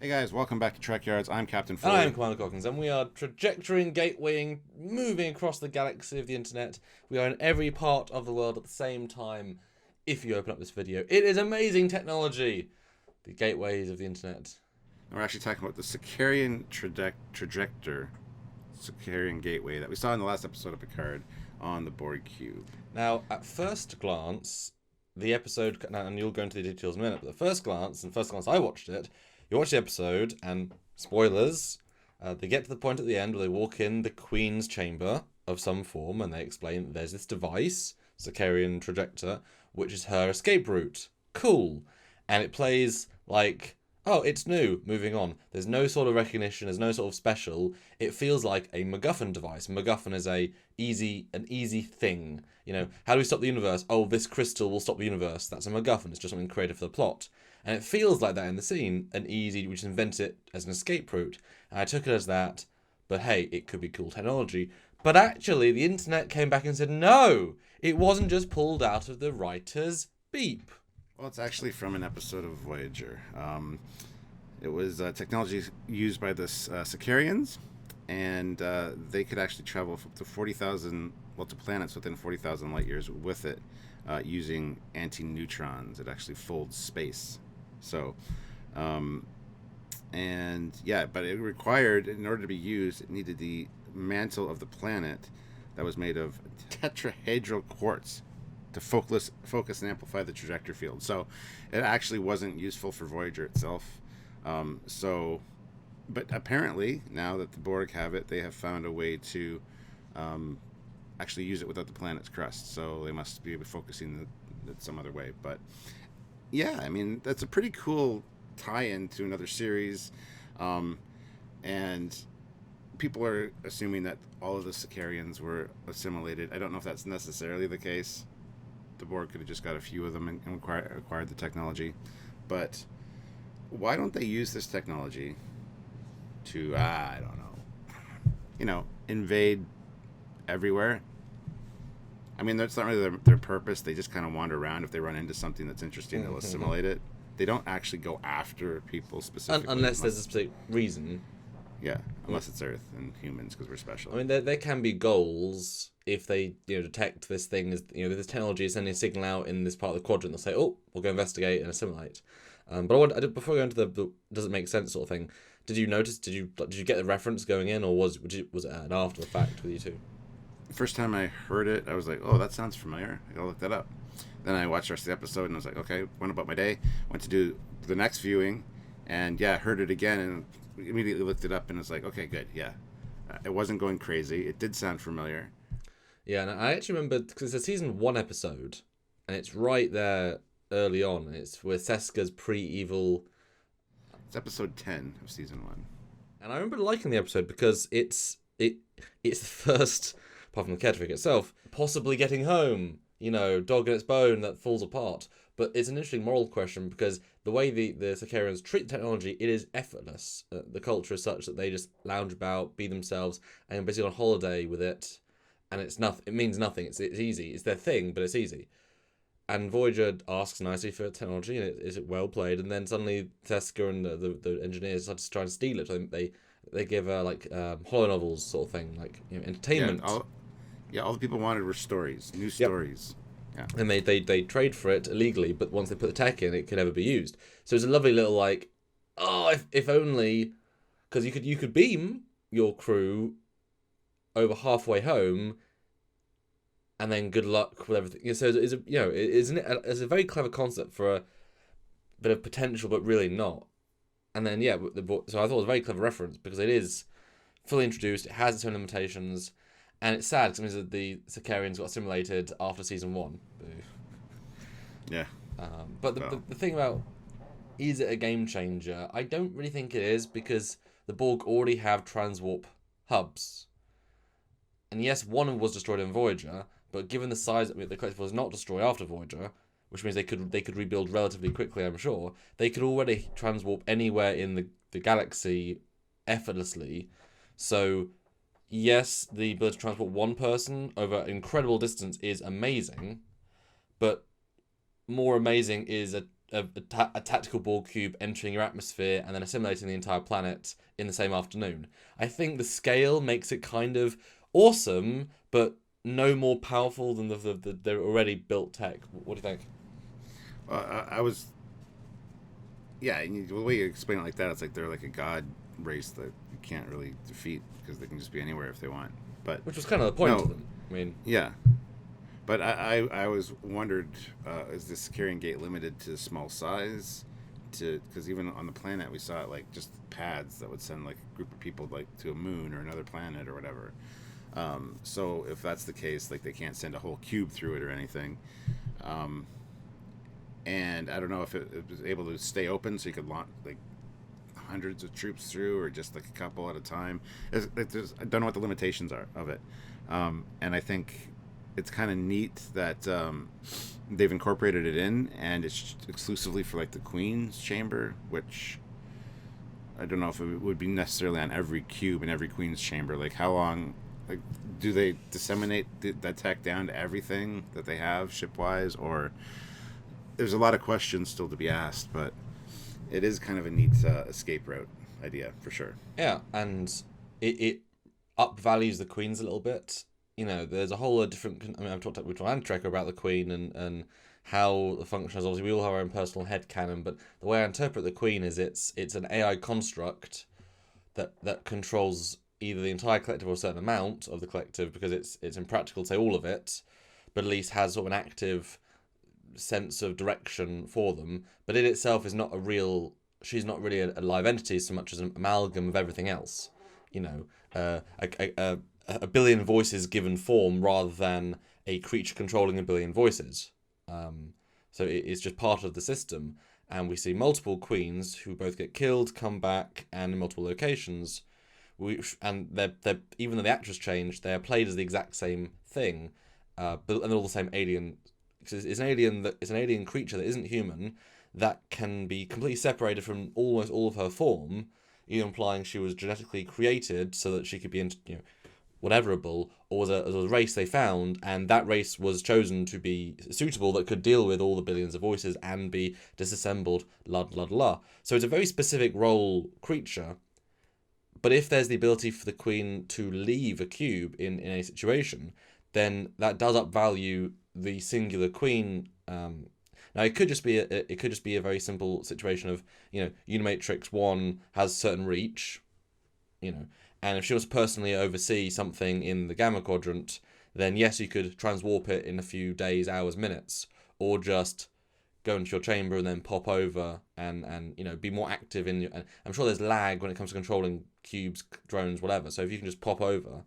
Hey guys, welcome back to Trekyards. I'm Captain And I Foley. am Commander Cockins, and we are trajectorying, gatewaying, moving across the galaxy of the internet. We are in every part of the world at the same time. If you open up this video, it is amazing technology. The gateways of the internet. We're actually talking about the Sikarian Trajector, Sikarian Gateway that we saw in the last episode of Picard on the Borg Cube. Now, at first glance, the episode, and you'll go into the details in a minute, but the first glance I watched it, you watch the episode, and spoilers, they get to the point at the end where they walk in the Queen's chamber of some form, and they explain that there's this device, Sikarian Trajector, which is her escape route. Cool. And it plays like, oh, it's new, moving on. There's no sort of recognition, there's no sort of special. It feels like a MacGuffin device. MacGuffin is an easy thing. You know, how do we stop the universe? Oh, this crystal will stop the universe. That's a MacGuffin. It's just something created for the plot. And it feels like that in the scene, we just invent it as an escape route. And I took it as that, but hey, it could be cool technology. But actually, the internet came back and said, no, it wasn't just pulled out of the writer's beep. Well, it's actually from an episode of Voyager. It was technology used by the Sikarians, and they could actually travel to 40,000, to planets within 40,000 light years with it, using anti-neutrons. It actually folds space. So, and yeah, but it required, in order to be used, it needed the mantle of the planet that was made of tetrahedral quartz to focus and amplify the trajector field. So it actually wasn't useful for Voyager itself. But apparently, now that the Borg have it, they have found a way to actually use it without the planet's crust. So they must be focusing it some other way. But yeah, I mean, that's a pretty cool tie-in to another series. And people are assuming that all of the Sikarians were assimilated. I don't know if that's necessarily the case. The Borg could have just got a few of them and acquired the technology. But why don't they use this technology to, I don't know, invade everywhere? I mean, that's not really their purpose. They just kind of wander around. If they run into something that's interesting, they'll assimilate it. They don't actually go after people specifically. Unless there's a specific reason. Yeah, unless it's Earth and humans, because we're special. I mean, there can be goals if they detect this thing is this technology is sending a signal out in this part of the quadrant. They'll say, oh, we'll go investigate and assimilate. But before we go into the does it make sense sort of thing, did you notice? Did you get the reference going in, or was it an after the fact with you two? First time I heard it, I was like, oh, that sounds familiar. I gotta look that up. Then I watched the rest of the episode and I was like, okay, went about my day, went to do the next viewing, and yeah, heard it again and immediately looked it up and was like, okay, good, yeah. It wasn't going crazy. It did sound familiar. Yeah, and I actually remember, because it's a season 1 episode, and it's right there early on, and it's with Seska's pre-evil. It's episode 10 of season 1. And I remember liking the episode because it's the first, apart from the caretaker itself, possibly getting home. Dog and its bone that falls apart. But it's an interesting moral question because the way the Sikarians treat the technology, it is effortless. The culture is such that they just lounge about, be themselves, and basically on holiday with it. And it's nothing. It means nothing. It's easy. It's their thing, but it's easy. And Voyager asks nicely for technology, and is it well played? And then suddenly Seska and the engineers decide to try and steal it. I think they give her horror novels sort of thing, entertainment. Yeah, all the people wanted were stories, new stories. Yep. Yeah. And they trade for it illegally, but once they put the tech in, it can never be used. So it's a lovely little if only, because you could beam your crew over halfway home, and then good luck with everything. So it's a very clever concept for a bit of potential, but really not. And then so I thought it was a very clever reference because it is fully introduced. It has its own limitations. And it's sad because it means that the Sikarians got assimilated after season 1. Yeah. But the thing about, is it a game changer? I don't really think it is because the Borg already have transwarp hubs. And yes, one was destroyed in Voyager, but given the size, the collective was not destroyed after Voyager, which means they could rebuild relatively quickly, I'm sure. They could already transwarp anywhere in the galaxy effortlessly. So yes, the ability to transport one person over an incredible distance is amazing, but more amazing is a tactical Borg cube entering your atmosphere and then assimilating the entire planet in the same afternoon. I think the scale makes it kind of awesome, but no more powerful than the already built tech. What do you think? I was, yeah. The way you explain it like that, it's like they're like a god race that you can't really defeat because they can just be anywhere if they want. But which was kind of the point of them. I mean, yeah. But I always wondered, is the Sikarian gate limited to small size? Because even on the planet we saw it like just pads that would send like a group of people like to a moon or another planet or whatever. So if that's the case, like they can't send a whole cube through it or anything. And I don't know if it was able to stay open so you could launch like hundreds of troops through or just like a couple at a time. I don't know what the limitations are of it. And I think it's kind of neat that they've incorporated it in, and it's exclusively for like the Queen's chamber, which I don't know if it would be necessarily on every cube in every Queen's chamber. Like how long, like do they disseminate that tech down to everything that they have ship-wise, or there's a lot of questions still to be asked, but it is kind of a neat escape route idea for sure. Yeah, and it upvalues the Queens a little bit. You know, there's a whole lot of different. I mean, we've talked and Trekker about the Queen and how the function is. Obviously, we all have our own personal headcanon, but the way I interpret the Queen is it's an AI construct that controls either the entire collective or a certain amount of the collective, because it's impractical to say all of it, but at least has sort of an active sense of direction for them. But it itself is not a real. She's not really a live entity so much as an amalgam of everything else. You know, a billion voices given form rather than a creature controlling a billion voices. So it's just part of the system. And we see multiple queens who both get killed, come back, and in multiple locations. And they're even though the actors changed, they are played as the exact same thing, but and they're all the same alien. It's an alien creature that isn't human, that can be completely separated from almost all of her form, either implying she was genetically created so that she could be whateverable, or as a race they found, and that race was chosen to be suitable that could deal with all the billions of voices and be disassembled, la. So it's a very specific role creature, but if there's the ability for the Queen to leave a cube in a situation, then that does upvalue the singular Queen. Now it could just be a very simple situation of, Unimatrix 1 has certain reach, and if she wants to personally oversee something in the Gamma Quadrant, then yes, you could transwarp it in a few days, hours, minutes, or just go into your chamber and then pop over and be more active in your. And I'm sure there's lag when it comes to controlling cubes, drones, whatever. So if you can just pop over,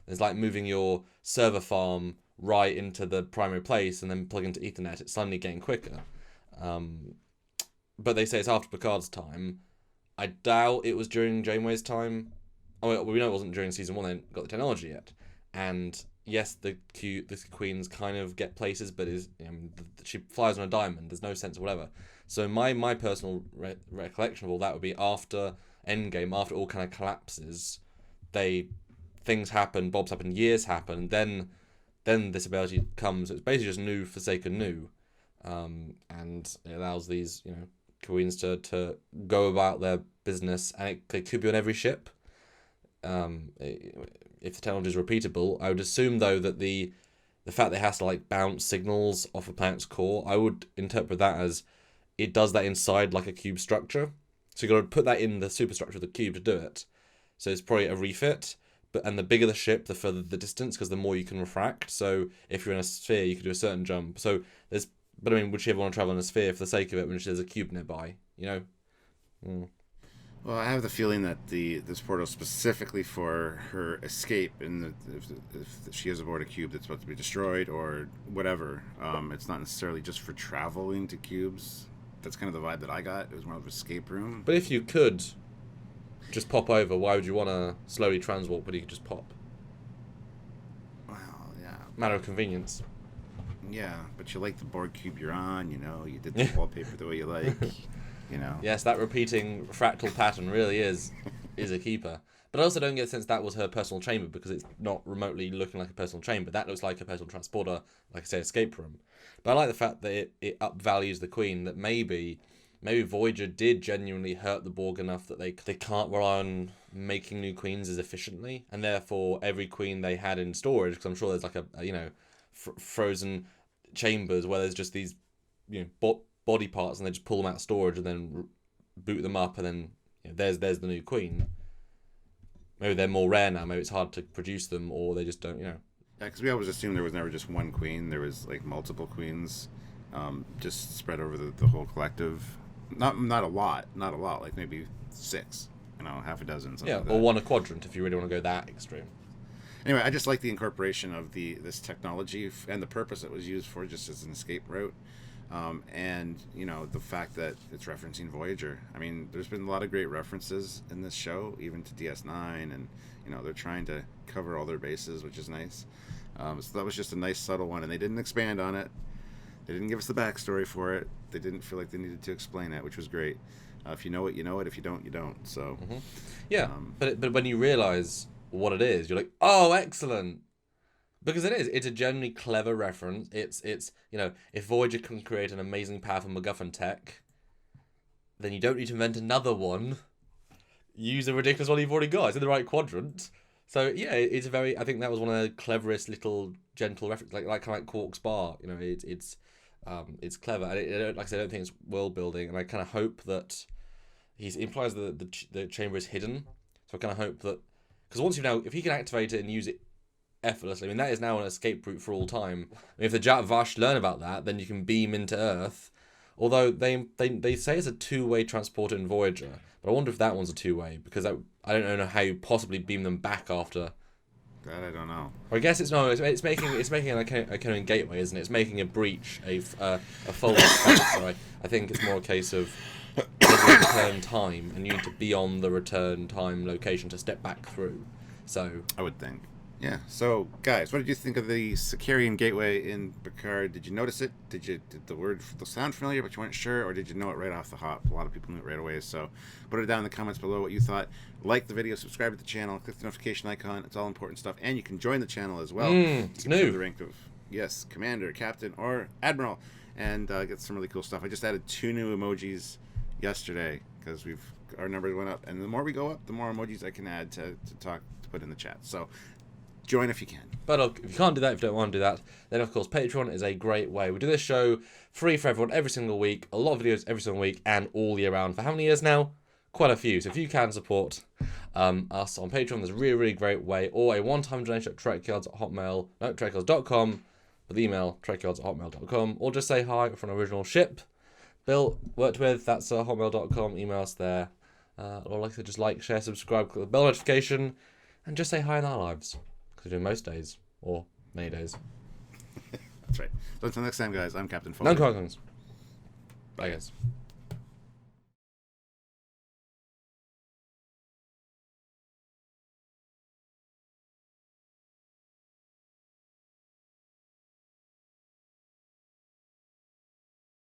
it's like moving your server farm right into the primary place and then plug into Ethernet. It's suddenly getting quicker. But they say it's after Picard's time. I doubt it was during Janeway's time. Oh, we know it wasn't during season 1. They hadn't got the technology yet. And yes, the Queens kind of get places, but she flies on a diamond. There's no sense of whatever. So my personal recollection of all that would be after Endgame, after it all kind of collapses, things happen, bobs happen, years happen, then this ability comes. It's basically just new for sake of new, and it allows these Queens to go about their business, and it could be on every ship. If the technology is repeatable, I would assume though that the fact that it has to bounce signals off a planet's core, I would interpret that as it does that inside like a cube structure. So you got to put that in the superstructure of the cube to do it. So it's probably a refit. And the bigger the ship, the further the distance, because the more you can refract. So if you're in a sphere, you can do a certain jump. But would she ever want to travel in a sphere for the sake of it when there's a cube nearby? Well, I have the feeling that this portal is specifically for her escape, and if she is aboard a cube that's about to be destroyed or whatever, it's not necessarily just for traveling to cubes. That's kind of the vibe that I got. It was more of an escape room. But if you could just pop over, why would you want to slowly transwarp when you could just pop? Well, yeah. Matter of convenience. Yeah, but you like the Borg Cube you're on, you did the wallpaper the way you like, Yes, that repeating fractal pattern really is a keeper. But I also don't get the sense that was her personal chamber, because it's not remotely looking like a personal chamber. That looks like a personal transporter, like I said, escape room. But I like the fact that it upvalues the Queen, that maybe Voyager did genuinely hurt the Borg enough that they can't rely on making new queens as efficiently, and therefore every queen they had in storage, because I'm sure there's like a frozen chambers where there's just these body parts, and they just pull them out of storage and then boot them up, and then there's the new queen. Maybe they're more rare now. Maybe it's hard to produce them, or they just don't. Yeah, because we always assumed there was never just one queen. There was like multiple queens, just spread over the whole collective. Not a lot. Like maybe 6. Half a dozen. Yeah, like or one a quadrant if you really want to go that extreme. Anyway, I just like the incorporation of this technology and the purpose it was used for, just as an escape route. And the fact that it's referencing Voyager. I mean, there's been a lot of great references in this show, even to DS9, and they're trying to cover all their bases, which is nice. So that was just a nice subtle one, and they didn't expand on it. They didn't give us the backstory for it. They didn't feel like they needed to explain it, which was great. If you know it, you know it. If you don't, you don't. So yeah, but when you realize what it is, you're like, oh, excellent. Because it's a genuinely clever reference. It's if Voyager can create an amazing, powerful MacGuffin tech, then you don't need to invent another one. Use a ridiculous one you've already got. It's in the right quadrant. So yeah, it's very. I think that was one of the cleverest little gentle references, like kind of like Quark's bar. It's clever. And like I said, I don't think it's world building, and I kind of hope that he implies that the chamber is hidden. So I kind of hope that, because if he can activate it and use it effortlessly, I mean, that is now an escape route for all time. I mean, if the Jat Vash learn about that, then you can beam into Earth. Although they say it's a 2-way transporter in Voyager, but I wonder if that one's a 2-way, because I don't know how you possibly beam them back after. That I don't know. Or I guess it's making a kind of gateway, isn't it? It's making a breach, a Foley space. So I think it's more a case of there's a return time, and you need to be on the return time location to step back through. So I would think. Yeah. So, guys, what did you think of the Sikarian gateway in Picard? Did you notice it? Did the sound familiar, but you weren't sure, or did you know it right off the hop? A lot of people knew it right away. So, put it down in the comments below what you thought. Like the video, subscribe to the channel, click the notification icon. It's all important stuff, and you can join the channel as well. It's new. The rank of commander, captain, or admiral, and get some really cool stuff. I just added 2 new emojis yesterday because our numbers went up, and the more we go up, the more emojis I can add to put in the chat. So. Join if you can. But look, if you can't do that, if you don't want to do that, then of course Patreon is a great way. We do this show free for everyone every single week, a lot of videos every single week, and all year round. For how many years now? Quite a few. So if you can support us on Patreon, there's a really, really great way. Or a one-time donation at trekyards.com, with email trekyards@hotmail.com, or just say hi for an original ship. Bill worked with, that's hotmail.com, email us there. Or like I said, just like, share, subscribe, click the bell notification, and just say hi in our lives. Because we do most days, or many days. That's right. So until next time, guys, I'm Captain Foley. No, bye, guys.